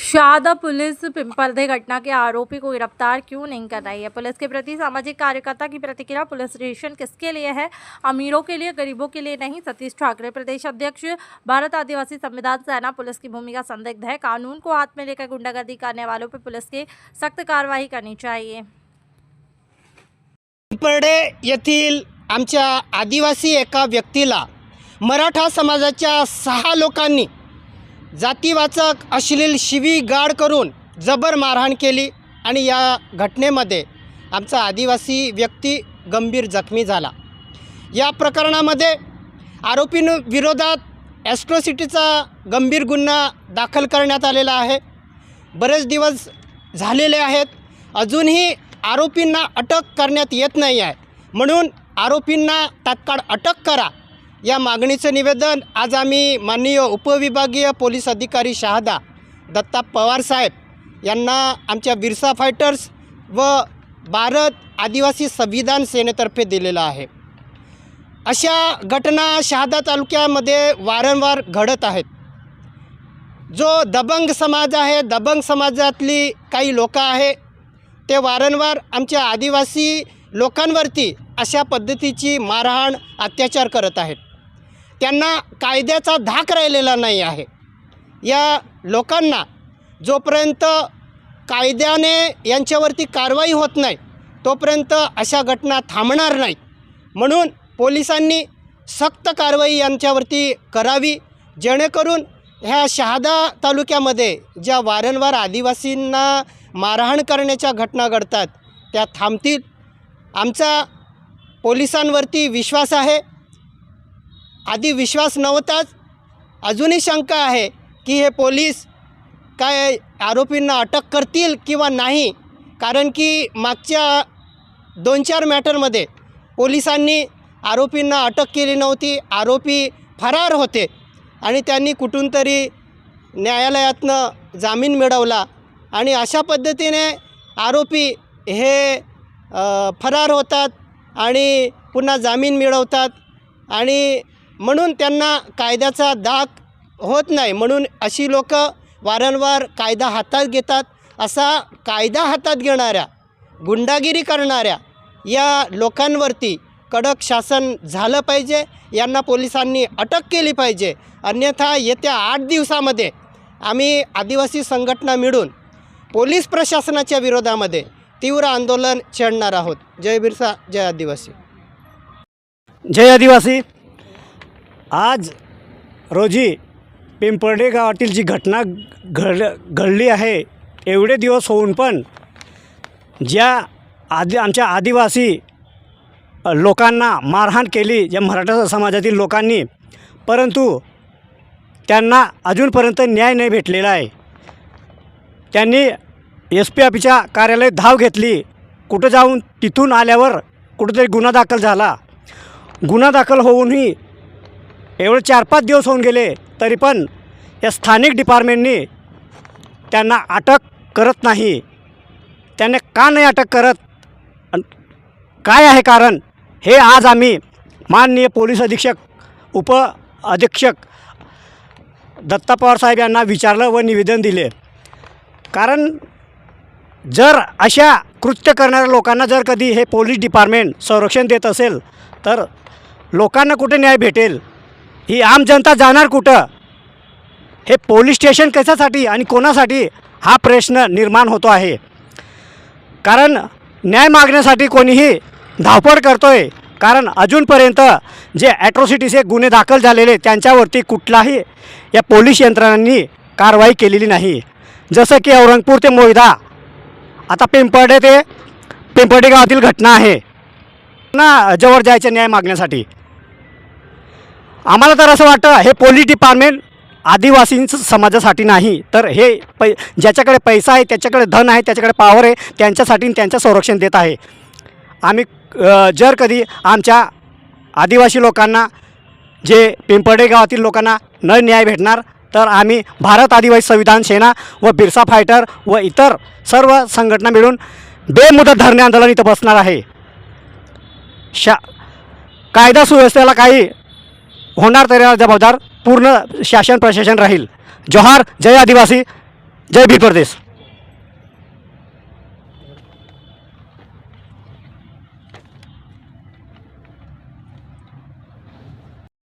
Shahada police पिंपलदे घटना के आरोपी को गिरफ्तार क्यों नहीं कर रही है? पुलिस के प्रति सामाजिक कार्यकर्ता की प्रतिक्रिया। पुलिस स्टेशन किसके लिए है? अमीरों के लिए, गरीबों के लिए नहीं। सतीश ठाकरे, प्रदेश अध्यक्ष, भारत आदिवासी संविधान सेना। पुलिस की भूमिका संदिग्ध है। कानून को हाथ में लेकर गुंडागर्दी करने वालों पर पुलिस की सख्त कार्रवाई करनी चाहिए। पिंपळदे येथील आमच्या आदिवासी एका व्यक्तीला मराठा समाजाच्या 6 लोकांनी जातीवाचक अश्लील शिवीगाळ करून जबर मारहाण केली आणि या घटनेमध्ये आमचा आदिवासी व्यक्ती गंभीर जखमी झाला। या प्रकरणामध्ये आरोपींविरोधात ॲट्रॉसिटीचा गंभीर गुन्हा दाखल करण्यात आलेला आहे। बरेच दिवस झालेले आहेत, अजूनही आरोपींना अटक करण्यात येत नाही आहे, म्हणून आरोपींना तात्काळ अटक करा या मागणीचं निवेदन आज आम्ही माननीय उपविभागीय पोलीस अधिकारी शहादा दत्ता पवार साहेब यांना आमच्या बिरसा फायटर्स व भारत आदिवासी संविधान सेनेतर्फे दिलेला आहे। अशा घटना शहादा तालुक्यामध्ये वारंवार घडत आहेत। जो दबंग समाज आहे, दबंग समाजातली काही लोक आहे, ते वारंवार आमच्या आदिवासी लोकांवरती अशा पद्धतीची मारहाण अत्याचार करत आहेत। त्यांना कायद्याचा धाक राहिलेला नाही आहे। या लोकांना जोपर्यंत कायद्याने यांच्यावरती कारवाई होत नाही तोपर्यंत अशा घटना थांबणार नाहीत, म्हणून पोलिसांनी सक्त कारवाई यांच्यावरती करावी, जेणेकरून ह्या शहादा तालुक्यामध्ये ज्या वारंवार आदिवासींना मारहाण करण्याच्या घटना घडतात त्या थांबतील। आमचा पोलिसांवरती विश्वास आहे। आधी विश्वास नव्हताच, अजूनही शंका आहे की हे पोलीस काय आरोपींना अटक करतील किंवा नाही, कारण की मागच्या 2-4 मॅटरमध्ये पोलिसांनी आरोपींना अटक केली नव्हती। आरोपी फरार होते आणि त्यांनी कुठून तरी न्यायालयातनं जामीन मिळवला आणि अशा पद्धतीने आरोपी हे फरार होतात आणि पुन्हा जामीन मिळवतात आणि म्हणून त्यांना कायद्याचा धाक होत नाही, म्हणून अशी लोक वारंवार कायदा हातात घेतात। असा कायदा हातात घेणाऱ्या, गुंडागिरी करणाऱ्या या लोकांवरती कडक शासन झालं पाहिजे। यांना पोलिसांनी अटक केली पाहिजे, अन्यथा येत्या 8 दिवसामध्ये आम्ही आदिवासी संघटना मिळून पोलीस प्रशासनाच्या विरोधामध्ये तीव्र आंदोलन छेडणार आहोत। जय बिरसा, जय आदिवासी। जय आदिवासी। आज रोजी पिंपळदे गावातील जी घटना घडली आहे, एवढे दिवस होऊन पण ज्या आमच्या आदिवासी लोकांना मारहाण केली ज्या मराठा समाजातील लोकांनी, परंतु त्यांना अजूनपर्यंत न्याय नाही भेटलेला आहे। त्यांनी SP ऑफिसच्या कार्यालयात धाव घेतली, कुठं जाऊन तिथून आल्यावर कुठंतरी गुन्हा दाखल झाला। गुन्हा दाखल होऊनही एवढे 4-5 दिवस होऊन गेले, तरी पण या स्थानिक डिपार्टमेंटनी त्यांना अटक करत नाही। त्यांना का नाही अटक करत, काय आहे कारण, हे आज आम्ही माननीय पोलीस अधीक्षक, अधीक्षक दत्ता पवार साहेब यांना विचारलं व निवेदन दिले। कारण जर अशा कृत्य करणाऱ्या लोकांना जर कधी हे पोलीस डिपार्टमेंट संरक्षण देत असेल तर लोकांना कुठे न्याय भेटेल? ही आम जनता जाणार कुठं? हे पोलीस स्टेशन कशासाठी आणि कोणासाठी हा प्रश्न निर्माण होतो आहे। कारण न्याय मागण्यासाठी कोणीही धावपळ करतो आहे, कारण अजूनपर्यंत जे ॲट्रॉसिटीचे गुन्हे दाखल झालेले त्यांच्यावरती कुठलाही या पोलीस यंत्रणांनी कारवाई केलेली नाही। जसं की औरंगपूर ते मोयदा, आता पिंपळदे गावातील घटना आहे ना, जवळ जायचं न्याय मागण्यासाठी। आम्हाला तर असं वाटतं हे पोलीस डिपार्टमेंट आदिवासींचं समाजासाठी नाही, तर हे ज्याच्याकडे पैसा आहे, त्याच्याकडे धन आहे, त्याच्याकडे पॉवर आहे, त्यांच्यासाठी त्यांचं संरक्षण देत आहे। आम्ही जर कधी आमच्या आदिवासी लोकांना, जे पिंपळदे गावातील लोकांना न न्याय भेटणार तर आम्ही भारत आदिवासी संविधान सेना व बिरसा फायटर व इतर सर्व संघटना मिळून बेमुदत धरणे आंदोलन इथं बसणार आहे। कायदा सुव्यवस्थेला काही होणार तरी जबाबदार पूर्ण शासन प्रशासन राहील। जोहार, जय आदिवासी, जय भीम प्रदेश.